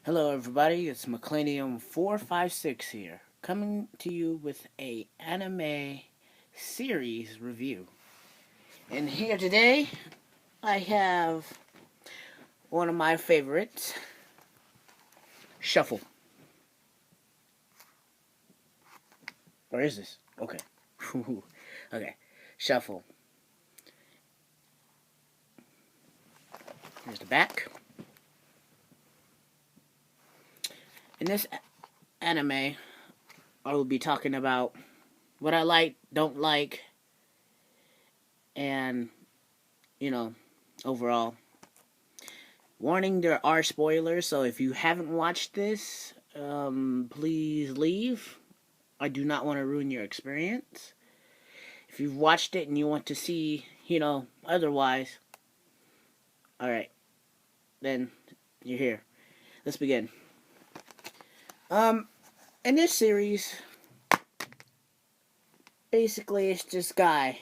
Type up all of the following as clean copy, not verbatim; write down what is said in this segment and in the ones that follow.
Hello everybody, it's McClanium456 here, coming to you with a anime series review. And here today, I have one of my favorites, Shuffle. Or is this? Okay. Okay, Shuffle. Here's the back. In this anime, I will be talking about what I like, don't like, and, overall. Warning, there are spoilers, so if you haven't watched this, please leave. I do not want to ruin your experience. If you've watched it and you want to see, otherwise, alright, then you're here. Let's begin. In this series, basically it's this guy.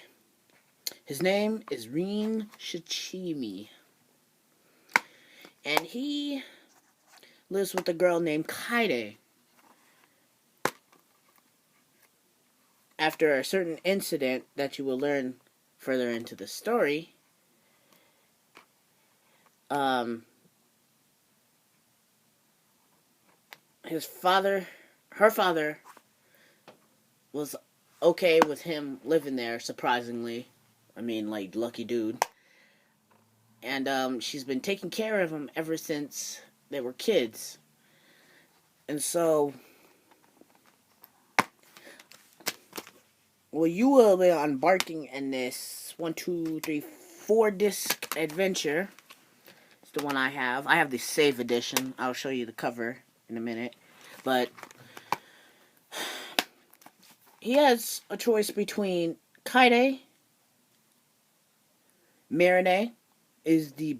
His name is Rin Shichimi. And he lives with a girl named Kaide. After a certain incident that you will learn further into the story, her father was okay with him living there, surprisingly. I mean, like, lucky dude. And she's been taking care of him ever since they were kids. And so, well, you will be embarking in this 4 disc adventure. It's the one I have. I have the save edition. I'll show you the cover in a minute. But he has a choice between Kaide. Marine is the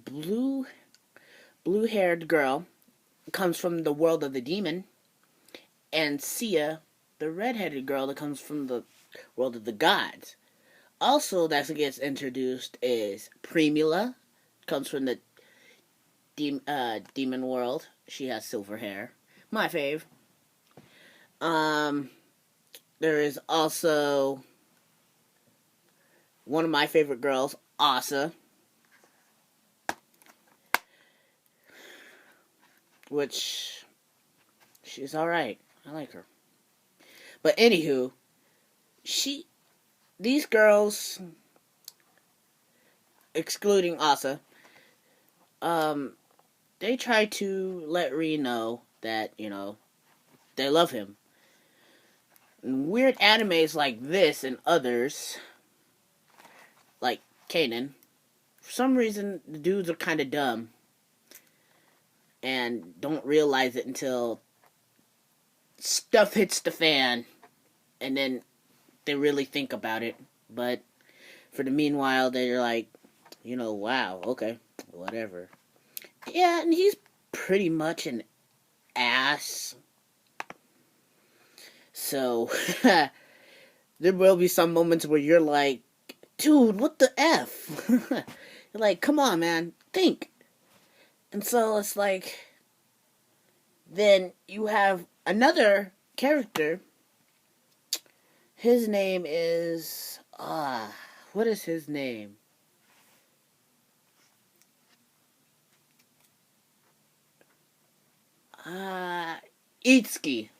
blue-haired girl, comes from the world of the demon, and Sia, the red-headed girl that comes from the world of the gods. Also, that gets introduced is Primula, comes from the demon world. She has silver hair. My fave. There is also one of my favorite girls, Asa, which she's alright. I like her. But anywho, these girls, excluding Asa, they try to let Rin know that, they love him. And weird animes like this and others, like Kanan, for some reason, the dudes are kind of dumb and don't realize it until stuff hits the fan, and then they really think about it. But for the meanwhile, they're like, wow, okay, whatever. Yeah, and he's pretty much an ass. So, there will be some moments where you're like, dude, what the F? You're like, come on, man, think. And so it's like, then you have another character. His name is, what is his name? Itsuki.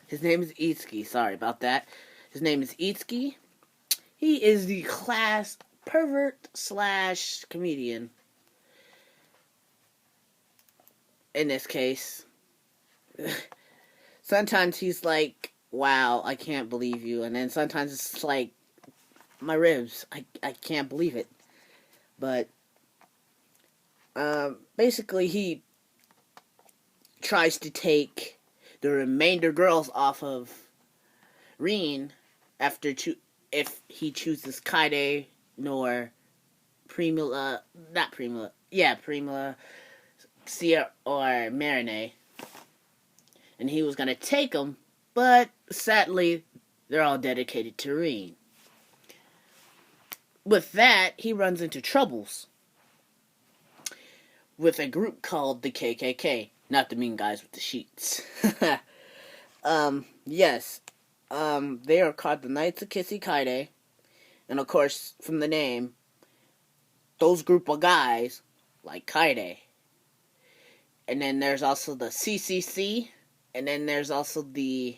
His name is Itsuki. Sorry about that. His name is Itsuki. He is the class pervert / comedian. In this case. Sometimes he's like, wow, I can't believe you. And then sometimes it's like, my ribs, I can't believe it. But, basically he tries to take the remainder girls off of Rin after if he chooses Kaide nor Primula, not Primula, yeah, Primula, Sia, or Marine. And he was going to take them, but sadly, they're all dedicated to Rin. With that, he runs into troubles with a group called the KKK. Not the mean guys with the sheets. Yes. They are called the Knights of Kissy Kaide. And of course, from the name, those group of guys like Kaide. And then there's also the CCC. And then there's also the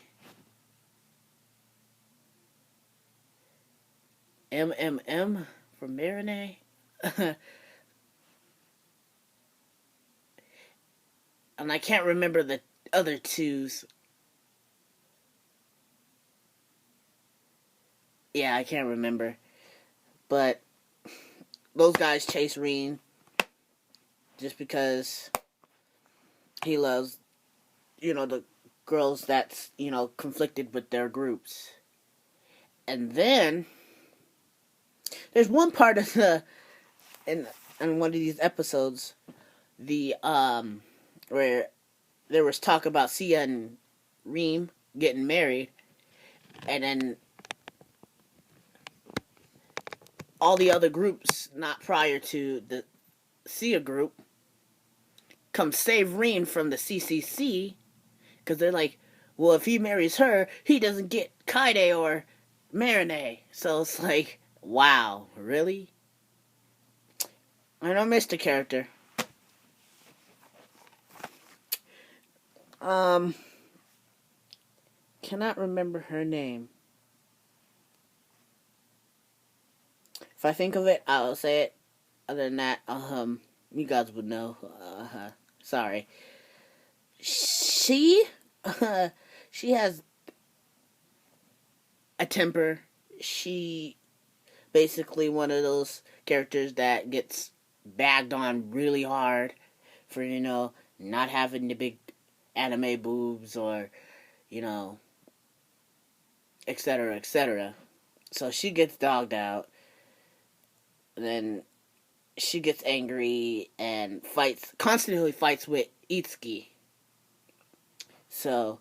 MMM for Marinette. And I can't remember the other twos. Yeah, I can't remember. But those guys chase Reen just because he loves, the girls that's, conflicted with their groups. And then there's one part of in one of these episodes, the where there was talk about Sia and Reem getting married, and then all the other groups not prior to the Sia group come save Reem from the CCC because they're like, well, if he marries her, he doesn't get Kaide or Marinette. So it's like, wow, really? I don't miss the character. Cannot remember her name. If I think of it, I'll say it. Other than that, you guys would know. Sorry. She has a temper. She basically one of those characters that gets bagged on really hard for, not having the big anime boobs or, etc., etc. So she gets dogged out. Then she gets angry and constantly fights with Itsuki. So,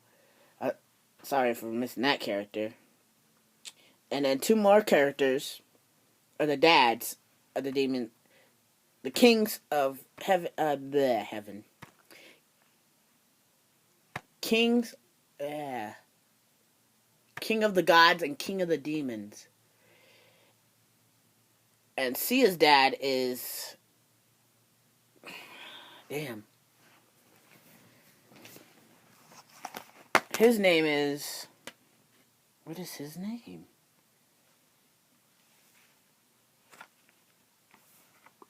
sorry for missing that character. And then two more characters are the dads of the demon, the kings of heaven, heaven. Kings, king of the gods and king of the demons. And Sia's dad is, damn. His name is, what is his name?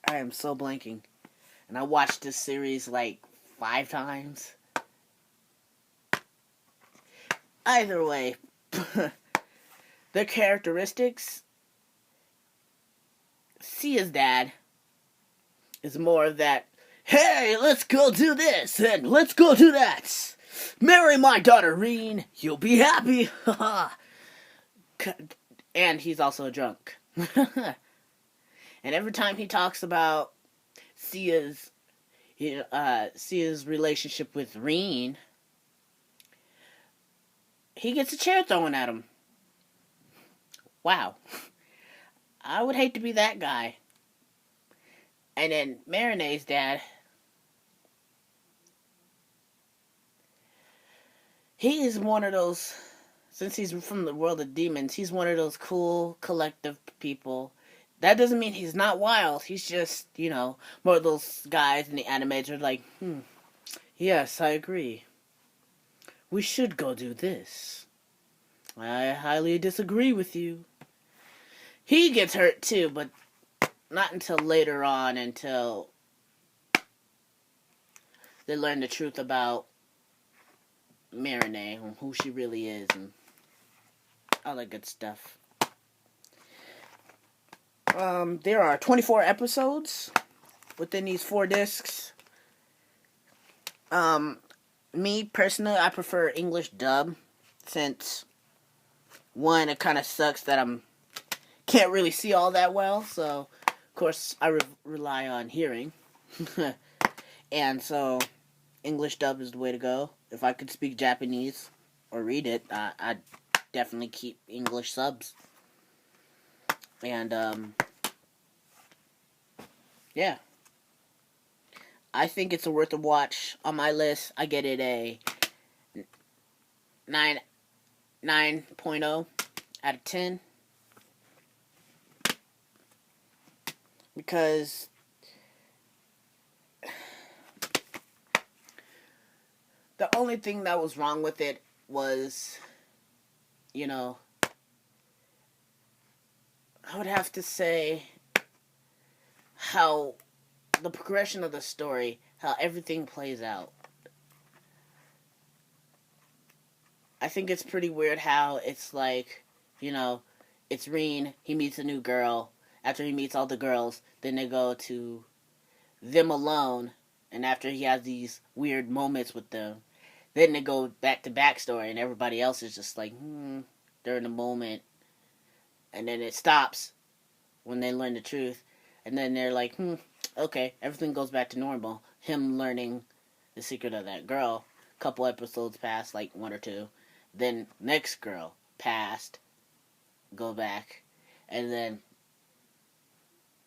I am so blanking. And I watched this series like 5 times. Either way, their characteristics, Sia's dad is more of that, hey, let's go do this and let's go do that. Marry my daughter, Reen. You'll be happy. And he's also a drunk. And every time he talks about Sia's relationship with Reen, he gets a chair thrown at him. Wow. I would hate to be that guy. And then Marinette's dad, he is one of those, since he's from the world of demons, he's one of those cool, collective people. That doesn't mean he's not wild. He's just, more of those guys in the animes are like, yes, I agree. We should go do this. I highly disagree with you. He gets hurt too, but not until later on, until they learn the truth about Marinette, who she really is, and all that good stuff. There are 24 episodes within these 4 discs. Me, personally, I prefer English dub, since, one, it kind of sucks that can't really see all that well, so, of course, I rely on hearing. And so, English dub is the way to go. If I could speak Japanese or read it, I'd definitely keep English subs. And, yeah. I think it's a worth a watch. On my list, I get it a 9.0 out of 10. Because the only thing that was wrong with it was, you know, I would have to say how the progression of the story, how everything plays out. I think it's pretty weird how it's like, you know, it's Reen, he meets a new girl. After he meets all the girls, then they go to them alone, and after he has these weird moments with them, then they go back to backstory, and everybody else is just like, they're in the moment, and then it stops when they learn the truth, and then they're like, okay, everything goes back to normal. Him learning the secret of that girl. A couple episodes passed, like 1 or 2. Then next girl passed, go back, and then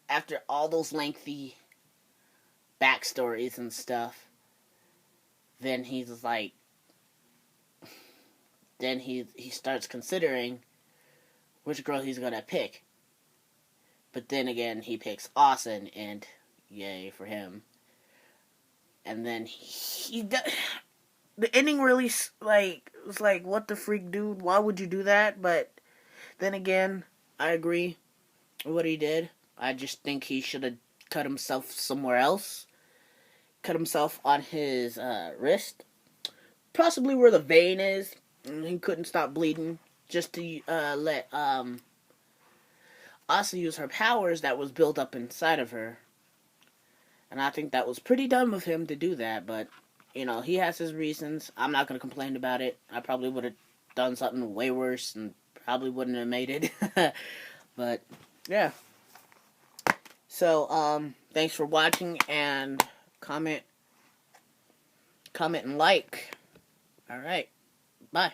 after all those lengthy backstories and stuff, then he's like, then he starts considering which girl he's gonna pick. But then again, he picks Austin, and yay for him. And then the ending really was like, what the freak, dude? Why would you do that? But then again, I agree with what he did. I just think he should have cut himself somewhere else. Cut himself on his wrist, possibly where the vein is. And he couldn't stop bleeding, just to let Asa use her powers that was built up inside of her. And I think that was pretty dumb of him to do that, but, you know, he has his reasons. I'm not going to complain about it. I probably would have done something way worse and probably wouldn't have made it. But, yeah. So, thanks for watching, and comment and like. Alright, bye.